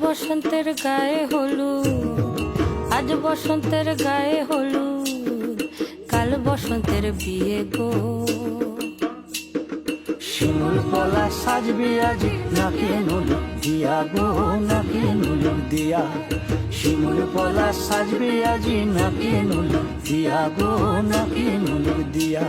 বসন্তের গায়ে হলুদ, আজ বসন্তের গায়ে হলুদ, কাল বসন্তের বিয়ে গো। শিমুল পলা সাজবি আজি নাকে নুলুক দিয়া গো, নাকে নুলুক দিয়া। শিমুল পলা সাজবি আজি নাকে নুলুক দিয়া গো, নাকে নুলুক দিয়া।